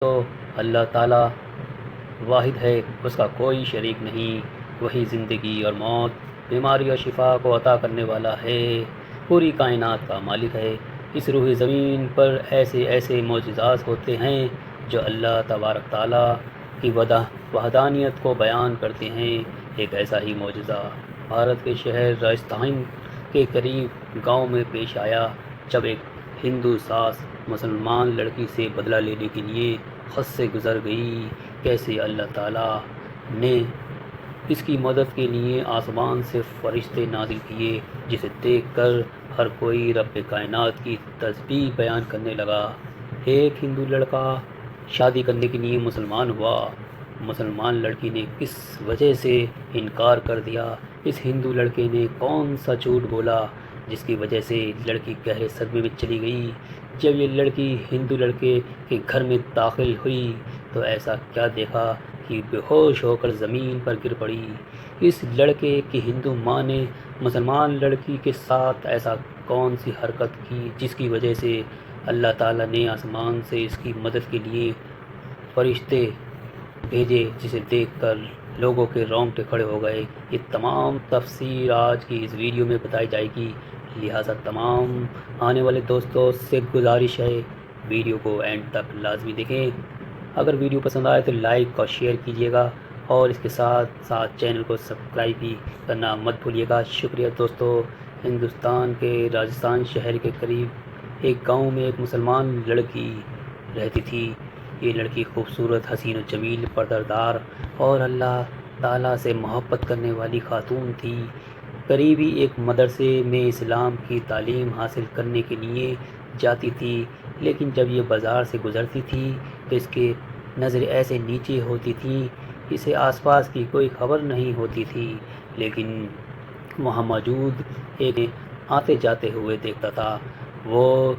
تو اللہ تعالیٰ واحد ہے، اس کا کوئی شریک نہیں، وہی زندگی اور موت، بیماری اور شفا کو عطا کرنے والا ہے، پوری کائنات کا مالک ہے۔ اس روح زمین پر ایسے ایسے معجزات ہوتے ہیں جو اللہ تبارک تعالیٰ کی وحدانیت کو بیان کرتے ہیں۔ ایک ایسا ہی معجزہ بھارت کے شہر راجستھان کے قریب گاؤں میں پیش آیا، جب ایک ہندو ساس مسلمان لڑکی سے بدلہ لینے کے لیے خود سے گزر گئی۔ کیسے اللہ تعالیٰ نے اس کی مدد کے لیے آسمان سے فرشتے نازل کیے، جسے دیکھ کر ہر کوئی رب کائنات کی تسبیح بیان کرنے لگا۔ ایک ہندو لڑکا شادی کرنے کے لیے مسلمان ہوا۔ مسلمان لڑکی نے کس وجہ سے انکار کر دیا؟ اس ہندو لڑکے نے کون سا جھوٹ بولا جس کی وجہ سے لڑکی گہرے صدمے میں چلی گئی؟ جب یہ لڑکی ہندو لڑکے کے گھر میں داخل ہوئی تو ایسا کیا دیکھا کہ بے ہوش ہو کر زمین پر گر پڑی۔ اس لڑکے کی ہندو ماں نے مسلمان لڑکی کے ساتھ ایسا کون سی حرکت کی جس کی وجہ سے اللہ تعالیٰ نے آسمان سے اس کی مدد کے لیے فرشتے بھیجے، جسے دیکھ کر لوگوں کے رونگٹے کھڑے ہو گئے۔ یہ تمام تفسیر آج کی اس ویڈیو میں بتائی جائے گی، لہٰذا تمام آنے والے دوستوں سے گزارش ہے ویڈیو کو اینڈ تک لازمی دیکھیں۔ اگر ویڈیو پسند آئے تو لائک اور شیئر کیجیے گا، اور اس کے ساتھ ساتھ چینل کو سبسکرائب بھی کرنا مت بھولیے گا۔ شکریہ دوستو۔ ہندوستان کے راجستھان شہر کے قریب ایک گاؤں میں ایک مسلمان لڑکی رہتی تھی۔ یہ لڑکی خوبصورت، حسین و جمیل، پردردار اور اللہ تعالیٰ سے محبت کرنے والی خاتون تھی۔ قریبی ایک مدرسے میں اسلام کی تعلیم حاصل کرنے کے لیے جاتی تھی، لیکن جب یہ بازار سے گزرتی تھی تو اس کی نظر ایسے نیچے ہوتی تھی، اسے آس پاس کی کوئی خبر نہیں ہوتی تھی، لیکن وہاں موجود ایک آتے جاتے ہوئے دیکھتا تھا۔ وہ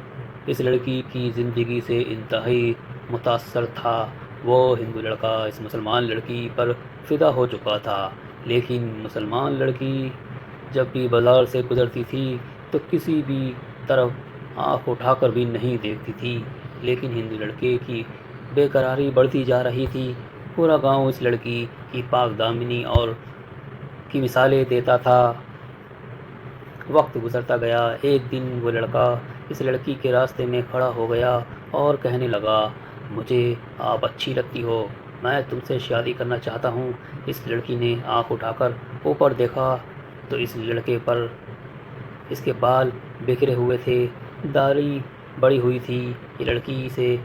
اس لڑکی کی زندگی سے انتہائی متاثر تھا۔ وہ ہندو لڑکا اس مسلمان لڑکی پر فدا ہو چکا تھا، لیکن مسلمان لڑکی جب بھی بازار سے گزرتی تھی تو کسی بھی طرف آنکھ اٹھا کر بھی نہیں دیکھتی تھی، لیکن ہندو لڑکے کی بے قراری بڑھتی جا رہی تھی۔ پورا گاؤں اس لڑکی کی پاک دامنی اور کی مثالیں دیتا تھا۔ وقت گزرتا گیا۔ ایک دن وہ لڑکا اس لڑکی کے راستے میں کھڑا ہو گیا اور کہنے لگا، مجھے آپ اچھی لگتی ہو، میں تم سے شادی کرنا چاہتا ہوں۔ اس لڑکی نے آنکھ اٹھا کر اوپر دیکھا تو اس لڑکے پر اس کے بال بکھرے ہوئے تھے، داڑھی بڑھی ہوئی تھی۔ یہ لڑکی سے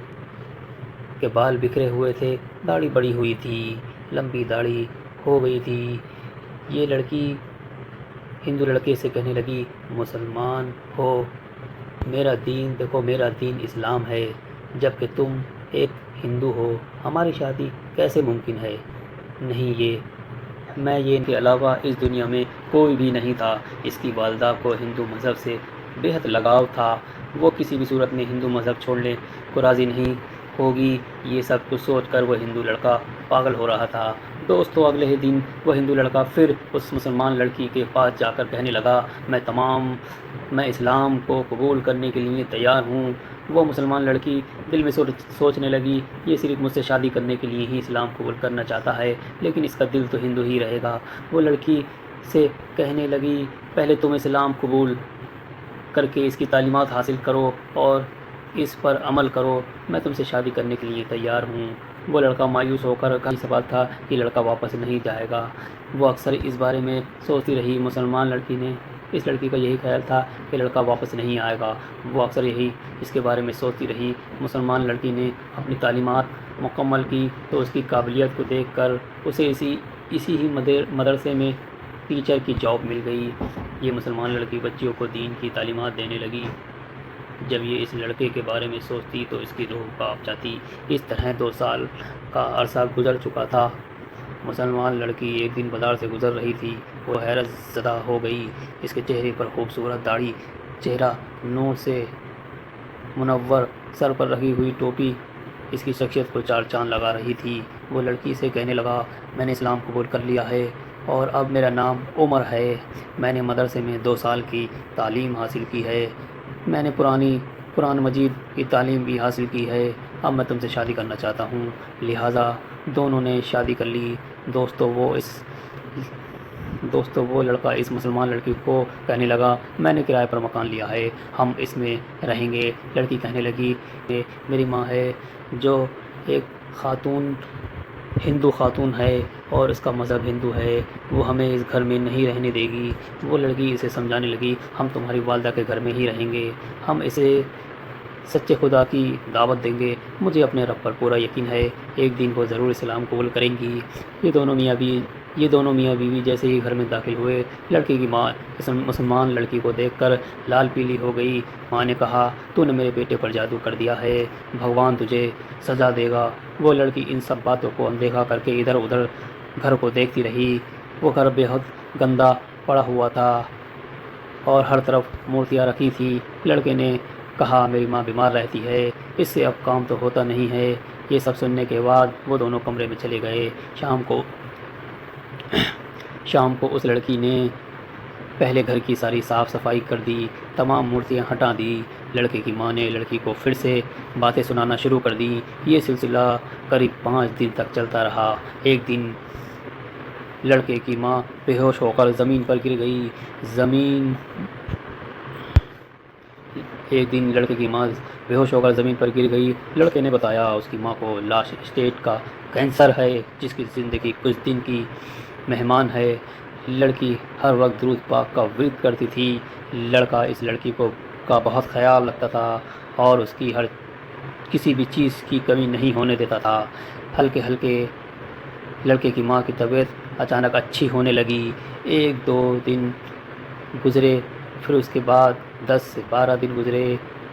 کے بال بکھرے ہوئے تھے، داڑھی بڑھی ہوئی تھی، لمبی داڑھی ہو گئی تھی۔ یہ لڑکی ہندو لڑکے سے کہنے لگی، مسلمان ہو، میرا دین دیکھو، میرا دین اسلام ہے، جبکہ تم ایک ہندو ہو، ہماری شادی کیسے ممکن ہے؟ نہیں، یہ ان کے علاوہ اس دنیا میں کوئی بھی نہیں تھا۔ اس کی والدہ کو ہندو مذہب سے بےحد لگاؤ تھا، وہ کسی بھی صورت میں ہندو مذہب چھوڑنے کو راضی نہیں ہوگی۔ یہ سب کچھ سوچ کر وہ ہندو لڑکا پاگل ہو رہا تھا۔ دوستو، اگلے ہی دن وہ ہندو لڑکا پھر اس مسلمان لڑکی کے پاس جا کر کہنے لگا، میں اسلام کو قبول کرنے کے لیے تیار ہوں۔ وہ مسلمان لڑکی دل میں سوچنے لگی، یہ صرف مجھ سے شادی کرنے کے لیے ہی اسلام قبول کرنا چاہتا ہے، لیکن اس کا دل تو ہندو ہی رہے گا۔ وہ لڑکی سے کہنے لگی، پہلے تم اسلام قبول کر کے اس کی تعلیمات حاصل کرو اور اس پر عمل کرو، میں تم سے شادی کرنے کے لیے تیار ہوں۔ وہ لڑکا مایوس ہو کر کہیں سوال تھا کہ لڑکا واپس نہیں جائے گا۔ وہ اکثر اس بارے میں سوچتی رہی۔ مسلمان لڑکی نے اس لڑکی کا یہی خیال تھا کہ لڑکا واپس نہیں آئے گا۔ وہ اکثر اس کے بارے میں سوچتی رہی۔ مسلمان لڑکی نے اپنی تعلیمات مکمل کی تو اس کی قابلیت کو دیکھ کر اسے اسی ہی مدرسے میں ٹیچر کی جاب مل گئی۔ یہ مسلمان لڑکی بچیوں کو دین کی تعلیمات دینے لگی۔ جب یہ اس لڑکے کے بارے میں سوچتی تو اس کی روح کانپ جاتی۔ اس طرح 2 سال کا عرصہ گزر چکا تھا۔ مسلمان لڑکی ایک دن بازار سے گزر رہی تھی۔ وہ حیرت زدہ ہو گئی۔ اس کے چہرے پر خوبصورت داڑھی، چہرہ نور سے منور، سر پر رکھی ہوئی ٹوپی اس کی شخصیت کو 4 چاند لگا رہی تھی۔ وہ لڑکی سے کہنے لگا، میں نے اسلام قبول کر لیا ہے اور اب میرا نام عمر ہے۔ میں نے مدرسے میں 2 سال کی تعلیم حاصل کی ہے۔ میں نے قرآن مجید کی تعلیم بھی حاصل کی ہے اب میں تم سے شادی کرنا چاہتا ہوں۔ لہٰذا دونوں نے شادی کر لی۔ دوستو وہ لڑکا اس مسلمان لڑکی کو کہنے لگا میں نے کرائے پر مکان لیا ہے، ہم اس میں رہیں گے۔ لڑکی کہنے لگی کہ میری ماں ہے جو ایک ہندو خاتون ہے اور اس کا مذہب ہندو ہے، وہ ہمیں اس گھر میں نہیں رہنے دے گی۔ وہ لڑکی اسے سمجھانے لگی ہم تمہاری والدہ کے گھر میں ہی رہیں گے، ہم اسے سچے خدا کی دعوت دیں گے، مجھے اپنے رب پر پورا یقین ہے ایک دن وہ ضرور اسلام قبول کریں گی۔ یہ دونوں میاں بیوی جیسے ہی گھر میں داخل ہوئے، لڑکی کی ماں اس مسلمان لڑکی کو دیکھ کر لال پیلی ہو گئی۔ ماں نے کہا تو نے میرے بیٹے پر جادو کر دیا ہے، بھگوان تجھے سزا دے گا۔ وہ لڑکی ان سب باتوں کو اندیکھا کر کے ادھر ادھر گھر کو دیکھتی رہی۔ وہ گھر بہت گندا پڑا ہوا تھا اور ہر طرف مورتیاں رکھی تھی۔ لڑکے نے کہا میری ماں بیمار رہتی ہے، اس سے اب کام تو ہوتا نہیں ہے۔ یہ سب سننے کے بعد وہ دونوں کمرے میں چلے گئے۔ شام کو اس لڑکی نے پہلے گھر کی ساری صاف صفائی کر دی، تمام مورتیاں ہٹا دی۔ لڑکے کی ماں نے لڑکی کو پھر سے باتیں سنانا شروع کر دی۔ یہ سلسلہ قریب 5 دن تک چلتا رہا۔ ایک دن لڑکے کی ماں بے ہوش ہو کر زمین پر گر گئی۔ لڑکے نے بتایا اس کی ماں کو لاش اسٹیج کا کینسر ہے، جس کی زندگی کچھ دن کی مہمان ہے۔ لڑکی ہر وقت درود پاک کا ورد کرتی تھی۔ لڑکا اس لڑکی کا بہت خیال رکھتا تھا اور اس کی کسی بھی چیز کی کمی نہیں ہونے دیتا تھا۔ ہلکے ہلکے لڑکے کی ماں کی طبیعت اچانک اچھی ہونے لگی۔ 1-2 دن گزرے، پھر اس کے بعد 10 سے 12 دن گزرے،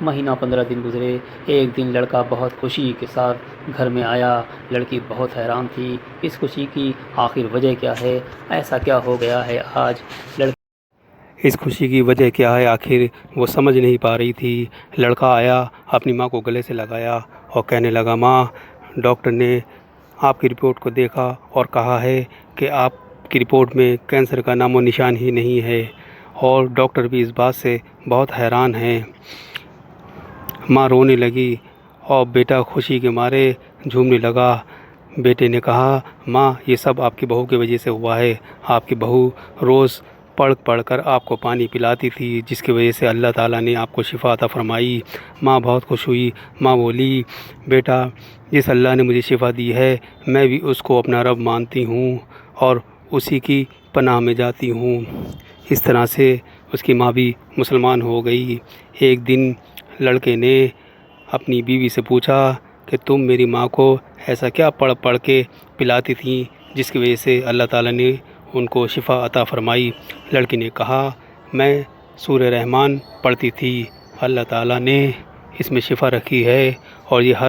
مہینہ 15 دن گزرے۔ ایک دن لڑکا بہت خوشی کے ساتھ گھر میں آیا۔ لڑکی بہت حیران تھی اس خوشی کی آخر وجہ کیا ہے، ایسا کیا ہو گیا ہے آج اس خوشی کی وجہ کیا ہے، آخر وہ سمجھ نہیں پا رہی تھی۔ لڑکا آیا، اپنی ماں کو گلے سے لگایا اور کہنے لگا ماں، ڈاکٹر نے آپ کی رپورٹ کو دیکھا اور کہا ہے کہ آپ کی رپورٹ میں کینسر کا نام و نشان ہی نہیں ہے، اور ڈاکٹر بھی اس بات سے بہت حیران ہیں۔ ماں رونے لگی اور بیٹا خوشی کے مارے جھومنے لگا۔ بیٹے نے کہا ماں، یہ سب آپ کی بہو کی وجہ سے ہوا ہے، آپ کی بہو روز پڑھ کر آپ کو پانی پلاتی تھی، جس کی وجہ سے اللہ تعالیٰ نے آپ کو شفا عطا فرمائی۔ ماں بہت خوش ہوئی۔ ماں بولی بیٹا، جس اللہ نے مجھے شفا دی ہے میں بھی اس کو اپنا رب مانتی ہوں اور اسی کی پناہ میں جاتی ہوں۔ اس طرح سے اس کی ماں بھی مسلمان ہو گئی۔ ایک دن لڑکے نے اپنی بیوی سے پوچھا کہ تم میری ماں کو ایسا کیا پڑھ کے پلاتی تھیں جس کی وجہ سے اللہ تعالیٰ نے ان کو شفا عطا فرمائی؟ لڑکی نے کہا میں سورہ رحمان پڑھتی تھی، اللہ تعالیٰ نے اس میں شفا رکھی ہے اور یہ ہر